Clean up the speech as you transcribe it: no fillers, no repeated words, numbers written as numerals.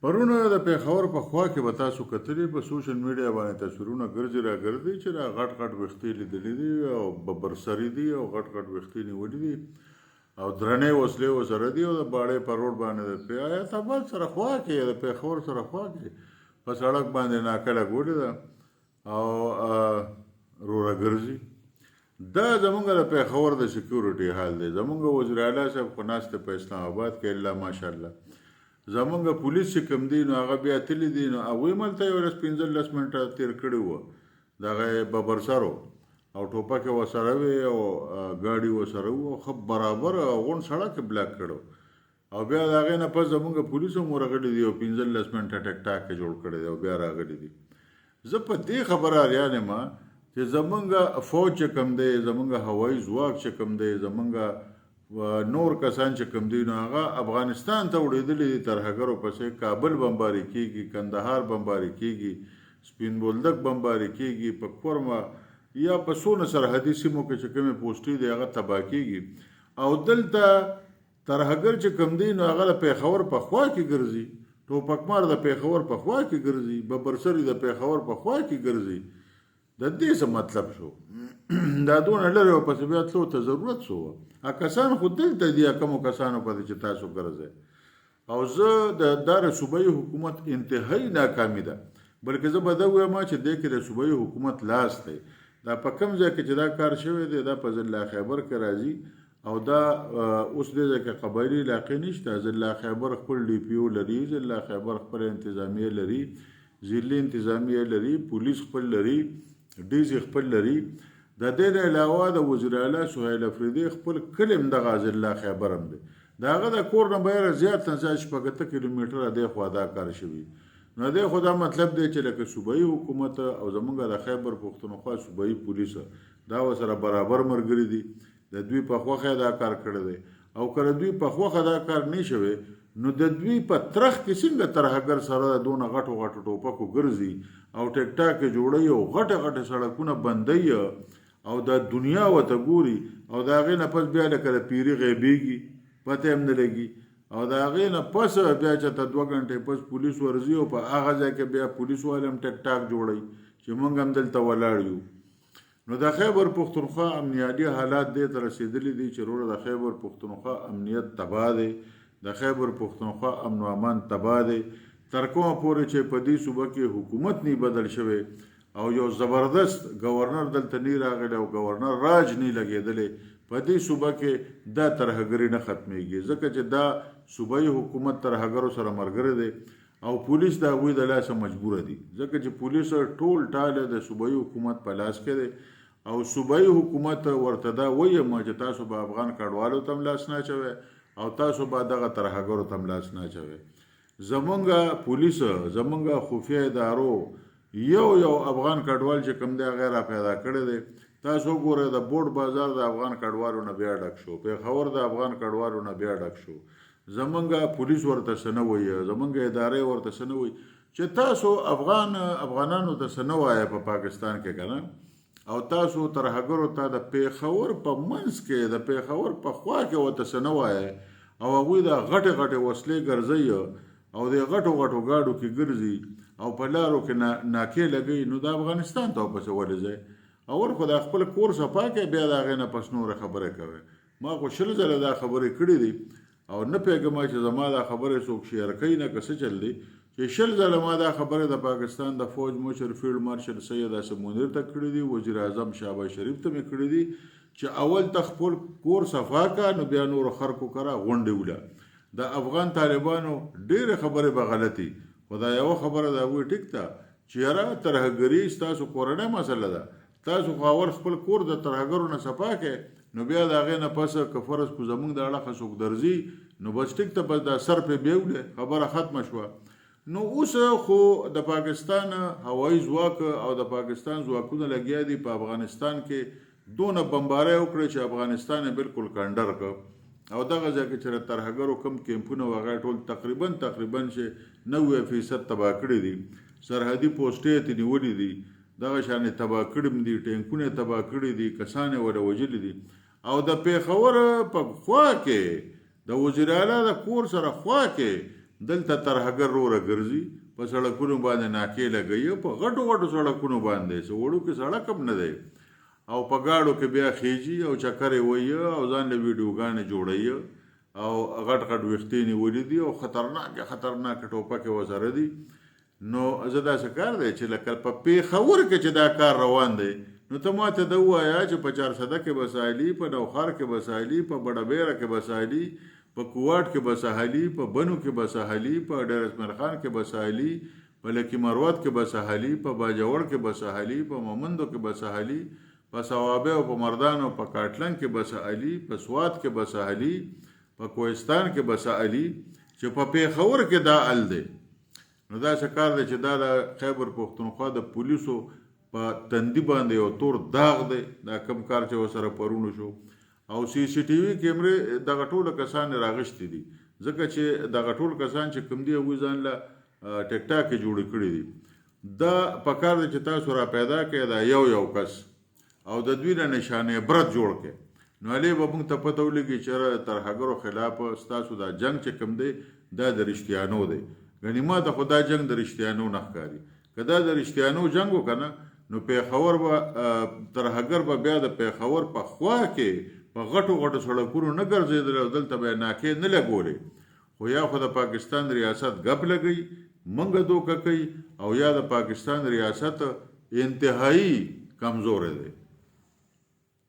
پرونه د پېښور په خوا کې به تاسو کتلي په سوشل میډیا باندې تصویرونه ګرځي را ګرځي چې دا غټ غټ ویښتې لیدلي دي او ببرسري دي او غټ غټ ویښتې نیولي دي او درنې وسلې ورسره دي او د باړې په روډ باندې د پیتاباد سره خوا کې د پېښور سره خوا کې په سړک باندې ناکله ګولې ده او روره ګرځي. دا زمونږ د پېښور د سکیورټي حال دی. زمونږ وزیر اعلی صاحب خو ناست په اسلام آباد کې الا ماشاءالله. زمونږ پولیس چې کوم دي نو هغه بیا تللی دي نو هغوی ملته یو ورځ 15 منټه تېر کړي وو دغه ببرسرو او ټوپک یې ورسره وې او ګاډي ورسره وو او ښه برابر غونډ سړک یې بلاک کړو او بیا د هغې نه پس زمونږ پولیس هم ورغلي دي او 15 منټه ټک ټاک یې جوړ کړی دی او بیا راغلي دي. زه په دې خبره اریان یم چې زمونږ فوج چې کوم دی زمونږ هوایي ځواک چې کوم دی زمونږ نور کسان چې کوم دي نو هغه افغانستان ته وړېدلي دي ترهګرو پسې. کابل بمباري کېږي، کندهار بمباري کېږي، سپین بولدک بمباري کېږي، په کورمه یا په څونه سرحدي سیمو کې چې کومې پوسټې دي هغه تباه کېږي او دلته ترهګر چې کوم دي نو هغه د پېښور په خوا کې ګرځي، ټوپکمار د پېښور په خوا کې ګرځي، ببرسري د پېښور په خوا کې ګرځي. د دې څه مطلب شو؟ دا دونه لرې ورپسې بیا تلو ته ضرورت شو؟ کسان خو دلته دي کومو کسانو پسې چې تاسو ګرځئ او زه دا د صوبایي حکومت انتهایي ناکامي ده. بلکې زه به دا ووایم چې دې کې د صوبایي حکومت لاس دی. دا په کوم ځای کې چې دا کار شوی دی دا په ضلع خیبر کې راځي او دا اوس دې ځای کې قبایلي علاقې نشته. ضلع خیبر خپل ډي پي او لري، ضلع خیبر خپل انتظامیه لري، ضلعي انتظامیه لري، پولیس خپل لري، ډي سي خپل لري. د دې نه علاوه د وزیر اعلی سهیل افریدي خپل کلی هم دغه ضلع خیبر هم دی. د هغه د کور نه بهر زیات نه زیات 80 کیلومتره دې خوا دا کار شوي. نو دې خو دا مطلب دی چې لکه صوبایي حکومت او زمونږ د خیبر پښتونخوا صوبایي پولیس دا ورسره برابر ملګري دي. د دوی په خوښه دا کار کړی دی او کله دوی په خوښه دا کار نه شوی نو د دوی په ترخ کې څنګه ترهګر سره دونه غټو غټو ټوپکو ګرځي او ټیک ټاک یې جوړوي او غټه غټه سړکونه بندوي او د دنیا ورته ګوري او د هغې نه پس بیا لکه د پیري غیبېږي پته هم نه لګي او د هغې نه پس بیا چې ته 2 غنټې پس پولیس ورځي او په هغه ځای کې بیا پولیس والا هم ټیک ټاک جوړوي چې موږ هم دلته ولاړ یو. نو د خیبر پښتونخوا امنیتي حالات دې ته رسېدلي دي چې وروره د خیبر پښتونخوا امنیت تباه دی، د خیبر پښتونخوا امن و امان تباه دی. تر کومه پورې چې په دې صوبه کې حکومت نه بدل شوی او یو زبردست گورنر دلته نه راغلی او گورنر راج نه لګېدلی په دې صوبه کې دا ترهګري نه ختمېږي ځکه چې دا صوبایي حکومت ترهګرو سره ملګری دی او پولیس د هغوی د لاسه مجبوره دي ځکه چې پولیس ټول ټاله د صوبایي حکومت په لاس کې دی او صوبایي حکومت ورته دا وایم چې تاسو به افغان کډوالو ته هم لاس نه اچوئ او تاسو به دغه ترهګرو ته هم لاس نه اچوئ. زمونږ پولیس زمونږ خفیه ادارو یو افغان کډوال چې کوم دی هغه را پیدا کړی دی. تاسو ګورئ د بوډ بازار د افغان کډوالو نه بیا ډک شو، پېښور د افغان کډوالو نه بیا ډک شو. زمونږ پولیس ورته څه نه وایي، زمونږ ادارې ورته څه نه وایي چې تاسو افغانانو ته څه نه وایه په پاکستان کې که نه او تاسو ترهګرو ته د پېښور په منځ کې د پېښور په خوا کې ورته څه نه وایه او هغوی د غټې غټې وسلې ګرځوي او د غټو غټو ګاډو کې ګرځي او په لارو کې ناکې لګوي نو د افغانستان ته ورپسې ولې ځئ؟ اول خو د خپل کور صفا کوئ بیا د هغې نه پس نوره خبرې کوئ. ما خو 20 ځله دا خبرې کړي دي او نه پوهېږم چې زما دا خبرې څوک شیر کوي نه که څه چل دی چې 20 ځله ما دا خبرې د پاکستان د فوج مشر فیلډ مارشل سید اسم منیر ته کړي دي، وزیر اعظم شهباز شریف ته مې کړي دي چې اول ته خپل کور صفا کا نو بیا نورو خلکو کره غونډې وله. د افغان طالبانو ډېرې خبرې به غلطي خو دا یوه خبره د هغوی ټیک ده چې یاره ترهګري ستاسو کورنۍ مسله ده، تاسو خو اول خپل کور د ترهګرو نه صفا کړئ نو بیا د هغې نه پس که فرض کو زموږ د اړخه څوک درځي نو بس ټیک ته بس دا سر پې بیولې خبره ختمه شوه. نو اوس خو د پاکستان هوایي ځواک او د پاکستان ځواکونه لګیا دي په افغانستان کې دونه بمبارۍ وکړې چې افغانستان یې بالکل کنډر کړ او دغه ځای کې چې د ترهګرو کم کیمپونه وغیره ټول تقریبا چې 90% تباه کړي دي، سرحدي پوسټې یې نیولي دي، دغه شانې تباه کړي دي، ټینکونه یې تباه کړي دي، کسان یې وله وژلي دي او د پېښور په خوا کې د وزیر اعلی د کور سره خوا کې دلته ترهګر روره ګرځي په سړکونو باندې ناکې لګوي په غټو غټو سړکونو باندې څه وړوکې سړک هم نه دی او په ګاډو کې بیا خیجي او چکرې وایي او ځان له ویډیوګانې جوړوي او غټ غټ ویښتې نیولي دي او خطرناک ټوپکې ورسره دي نو زه داسې کار دی چې لکه په پېښور کې چې دا کار روان دی نو ته ماته دا ووایه چې په چارسده کې به ساحلي په نوښار کې به ساحلي په بډه بیره کې به ساحلي په کوواټ کې به ساحلي په بنو کې به ساحلي په ډیر اسماعیل خان کې به ساحلي په لکي مروت کې به ساحلي په باجوړ کې به ساحلي په مومندو کې به ساحلي په صوابه او په مردان او په کاټلن کې به ساحلي په سوات کې به ساحلي په کوهستان کې به ساحلي چې په پېښور کې دا ال دی نو دا څه کار دی چې دا د خیبر پښتونخوا د پولیسو په تندي باندې یو تور داغ دی دا کم کار چې ورسره پرونو شو او سی سی ټي وي کیمرې دغه ټوله کسان راغشتي دي ځکه چې دغه ټول کسان چې کوم دي هغوی ځان له ټیک ټاک کې جوړې کړي دي دا پکار دی چې تاسو را پیدا کړئ دا یو کس او د دوی نه نشانې عبرت جوړ کړئ نو هلې به موږ ته پته ولګي چې ترهګرو خلاف ستاسو دا جنګ چې کوم دی دا د رښتیانو دی ګنې ما ته خو دا جنګ د رښتیانو نه ښکاري که دا د رښتیانو جنګ و که نه نو پېښور به ترهګر به بیا د پېښور په خوا کې په غټو سړکونو نه ګرځېدل او دلته به یې ناکې نه لګولې خو یا خو د پاکستان ریاست ګپ لګوي موږ دوکه کوي او یا د پاکستان ریاست انتهایی کمزوری دی